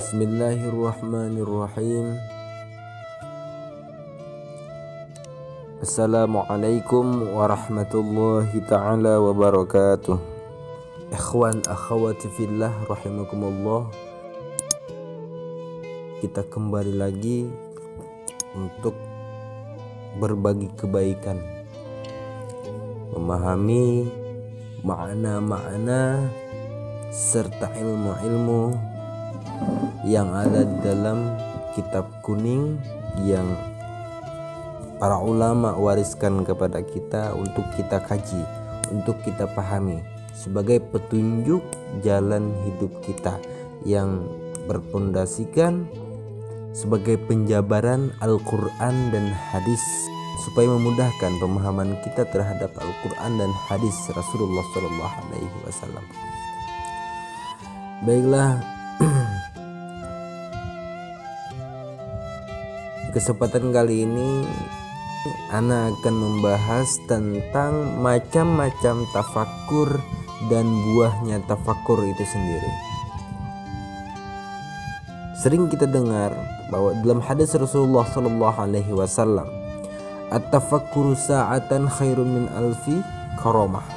Bismillahirrahmanirrahim. Assalamualaikum warahmatullahi ta'ala wabarakatuh. Ikhwan akhwati fillah rahimakumullah. Kita kembali lagi untuk berbagi kebaikan, memahami makna-makna serta ilmu-ilmu yang ada di dalam kitab kuning yang para ulama wariskan kepada kita untuk kita kaji, untuk kita pahami sebagai petunjuk jalan hidup kita yang berpondasikan sebagai penjabaran Al-Quran dan hadis supaya memudahkan pemahaman kita terhadap Al-Quran dan hadis Rasulullah SAW. Baiklah, kesempatan kali ini Ana akan membahas tentang macam-macam tafakur dan buahnya tafakur itu sendiri. Sering kita dengar bahwa dalam hadis Rasulullah SAW, at-tafakkuru sa'atan khairun min alfi karamah.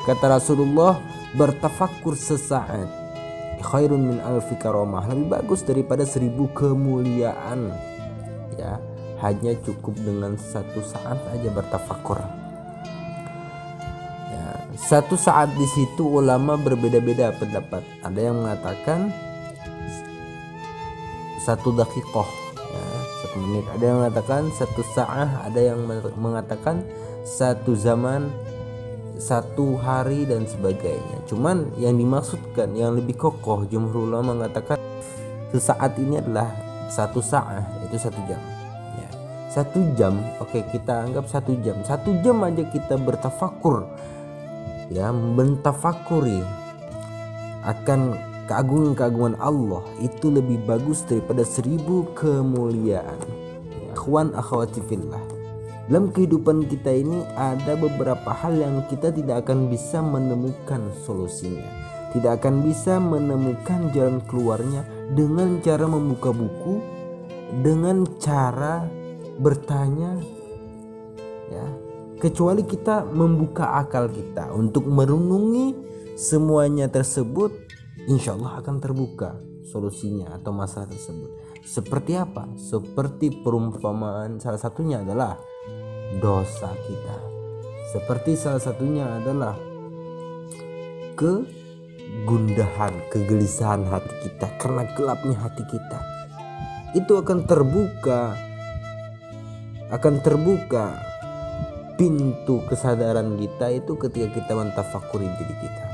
Kata Rasulullah, bertafakur sesaat khairun min alfi karamah, lebih bagus daripada 1000 kemuliaan. Ya, hanya cukup dengan 1 saat aja bertafakur. Ya, 1 saat di situ ulama berbeda-beda pendapat. Ada yang mengatakan 1 daqiqah, ya, 1 menit. Ada yang mengatakan 1 saat. Ada yang mengatakan 1 zaman, 1 hari dan sebagainya. Cuman yang dimaksudkan yang lebih kokoh, jumhur ulama mengatakan sesaat ini adalah 1 saat, itu 1 jam. Ya, 1 jam, oke, kita anggap 1 jam. 1 jam aja kita bertafakur, ya, mentafakuri akan keagungan-keagungan Allah, itu lebih bagus daripada 1000 kemuliaan. Ya, ikhwan akhwati fillah, dalam kehidupan kita ini ada beberapa hal yang kita tidak akan bisa menemukan solusinya, tidak akan bisa menemukan jalan keluarnya dengan cara membuka buku, dengan cara bertanya, ya, kecuali kita membuka akal kita untuk merenungi semuanya tersebut. Insya Allah akan terbuka solusinya atau masalah tersebut. Seperti apa? Seperti perumpamaan, salah satunya adalah dosa kita. Seperti salah satunya adalah kegundahan, kegelisahan hati kita karena gelapnya hati kita. Itu akan terbuka pintu kesadaran kita itu ketika kita mentafakuri diri kita.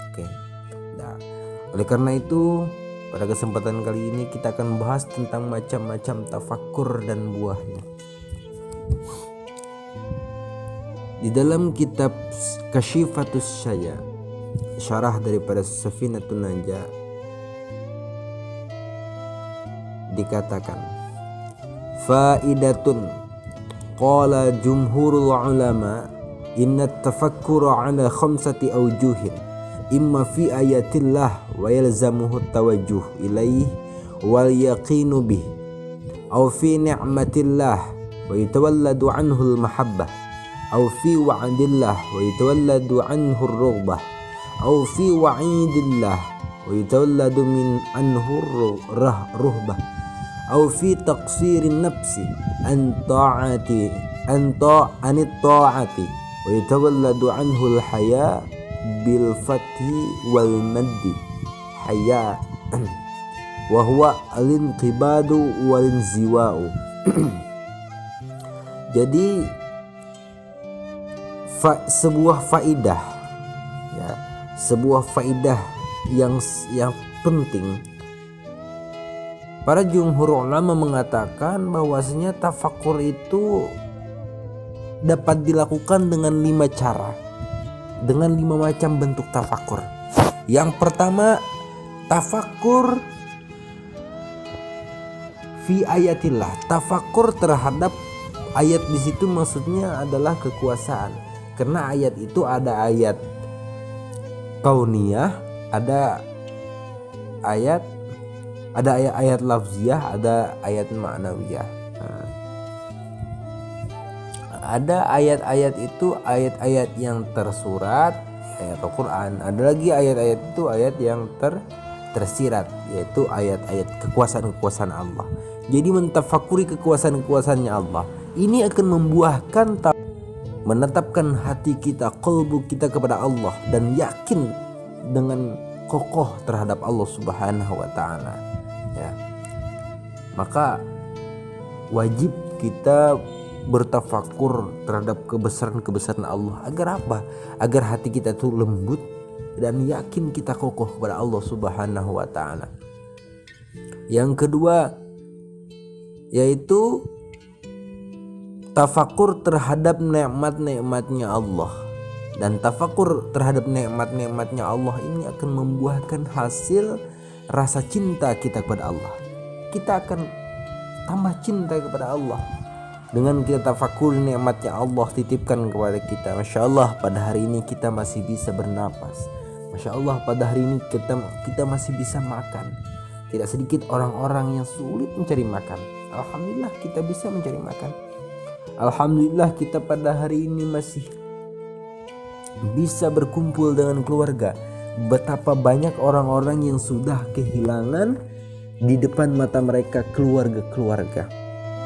Oke. Nah, oleh karena itu pada kesempatan kali ini kita akan bahas tentang macam-macam tafakur dan buahnya. Di dalam kitab Kashifatus Syaya, syarah daripada Safinatun Najah, dikatakan faidatun qala jumhurul ulama inna tafakkura ala 5 awjuhin imma fi ayatillah wa yalzamuhu tawajjuh ilaih wal yaqinu bih aw fi ni'matillah wa yatawalladu anhu al mahabbah aw fi wa'dillah wa yatawalladu anhu ar rughbah aw fi wa'idillah wa yatawalladu min anhu ruhbah aw fi taqsirin nafsi an ta'ati anit ta'ati wa yatawalladu anhu al haya bil fathi wal maddi haya wa huwa al inqibadu wal inziwa'u. Jadi sebuah faidah, ya, sebuah faidah yang penting. Para jumhur ulama mengatakan bahwasanya tafakur itu dapat dilakukan dengan 5 cara, dengan 5 macam bentuk tafakur. Yang pertama, tafakur fi ayatillah, tafakur terhadap ayat. Di situ maksudnya adalah kekuasaan, karena ayat itu ada ayat kauniyah, ada ayat Ada ayat-ayat lafziyah, ada ayat ma'nawiyah. Ada ayat-ayat itu ayat-ayat yang tersurat, ayat Al-Quran. Ada lagi ayat-ayat itu ayat yang tersirat, yaitu ayat-ayat kekuasaan-kekuasaan Allah. Jadi mentafakuri kekuasaan-kekuasaannya Allah ini akan membuahkan menetapkan hati kita, qalbu kita kepada Allah, dan yakin dengan kokoh terhadap Allah Subhanahu wa taala. Ya. Maka wajib kita bertafakur terhadap kebesaran-kebesaran Allah. Agar apa? Agar hati kita itu lembut dan yakin kita kokoh kepada Allah Subhanahu wa taala. Yang kedua yaitu tafakur terhadap nikmat-nikmatnya Allah. Dan tafakur terhadap nikmat-nikmatnya Allah ini akan membuahkan hasil rasa cinta kita kepada Allah. Kita akan tambah cinta kepada Allah dengan kita tafakur nikmatnya Allah titipkan kepada kita. Masya Allah, pada hari ini kita masih bisa bernapas. Masya Allah, pada hari ini kita masih bisa makan. Tidak sedikit orang-orang yang sulit mencari makan. Alhamdulillah kita bisa mencari makan. Alhamdulillah kita pada hari ini masih bisa berkumpul dengan keluarga. Betapa banyak orang-orang yang sudah kehilangan di depan mata mereka keluarga-keluarga.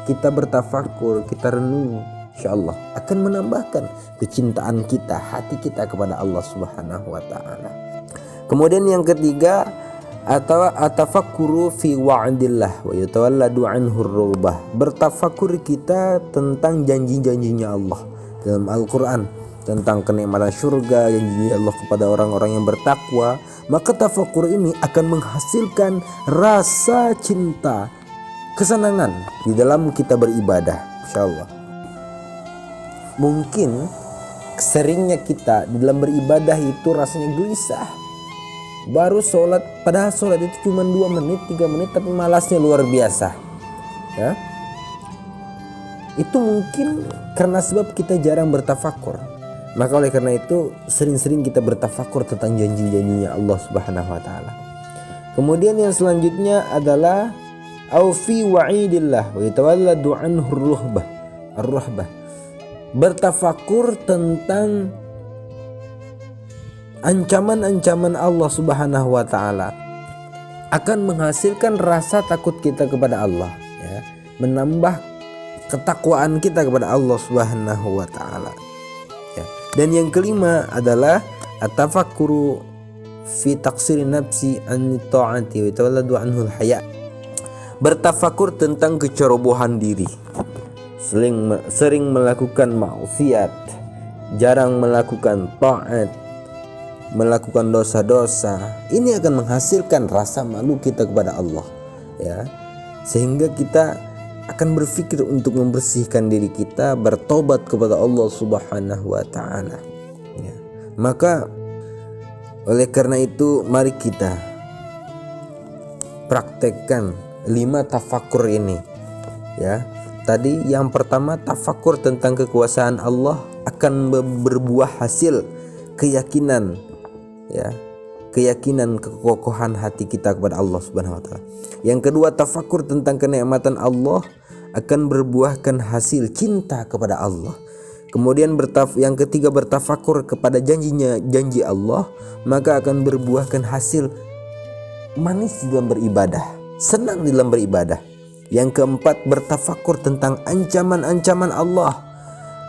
Kita bertafakur, kita renung, insyaallah akan menambahkan kecintaan kita, hati kita kepada Allah Subhanahu wa taala. Kemudian yang ketiga, atau atafakkuru fi wa'dillah wa yatawalladu anhu ar-rughbah. Bertafakur kita tentang janji-janjinya Allah dalam Al-Qur'an, tentang kenikmatan surga, janji Allah kepada orang-orang yang bertakwa. Maka tafakur ini akan menghasilkan rasa cinta, kesenangan di dalam kita beribadah. Insyaallah. Mungkin seringnya kita di dalam beribadah itu rasanya gelisah. Baru sholat, padahal sholat itu cuma 2 menit, 3 menit, tapi malasnya luar biasa. Ya. Itu mungkin karena sebab kita jarang bertafakur. Maka oleh karena itu sering-sering kita bertafakur tentang janji-janjinya Allah Subhanahu wa taala. Kemudian yang selanjutnya adalah au fi wa'idillah wa yatawalladu anhu ar-ruhbah. Bertafakur tentang ancaman-ancaman Allah Subhanahu wa taala akan menghasilkan rasa takut kita kepada Allah, ya. Menambah ketakwaan kita kepada Allah Subhanahu wa taala. Ya. Dan yang kelima adalah atafakkuru fi taqsiri nafsi an ta'ati wa yatawalladu anhu al-haya. Bertafakur tentang kecerobohan diri, sering melakukan maksiat, jarang melakukan taat, melakukan dosa-dosa. Ini akan menghasilkan rasa malu kita kepada Allah, ya, sehingga kita akan berpikir untuk membersihkan diri kita, bertobat kepada Allah Subhanahu wa taala, ya. Maka oleh karena itu mari kita praktekkan 5 tafakur ini, ya. Tadi yang pertama, tafakur tentang kekuasaan Allah akan berbuah hasil keyakinan, ya, keyakinan kekokohan hati kita kepada Allah Subhanahu wa taala. Yang kedua, tafakur tentang kenikmatan Allah akan berbuahkan hasil cinta kepada Allah. Kemudian yang ketiga, bertafakur kepada janji Allah, maka akan berbuahkan hasil manis di dalam beribadah, senang di dalam beribadah. Yang keempat, bertafakur tentang ancaman-ancaman Allah,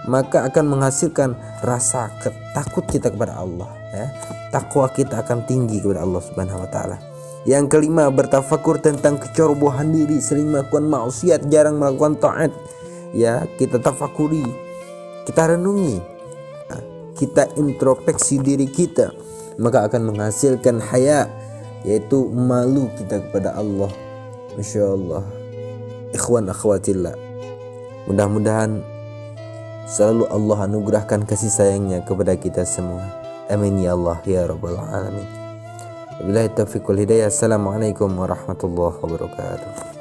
maka akan menghasilkan rasa takut kita kepada Allah, ya. Takwa kita akan tinggi kepada Allah Subhanahu wa taala. Yang kelima, bertafakur tentang kecerobohan diri, sering melakukan maksiat, jarang melakukan taat, ya. Kita tafakuri, kita renungi, kita introspeksi diri kita, maka akan menghasilkan haya, yaitu malu kita kepada Allah. Masya Allah. Ikhwan akhwatillah, mudah-mudahan selalu Allah anugerahkan kasih sayangnya kepada kita semua. Amin ya Allah ya rabbal alamin. Wabillahi taufiq wal hidayah. Assalamualaikum warahmatullahi wabarakatuh.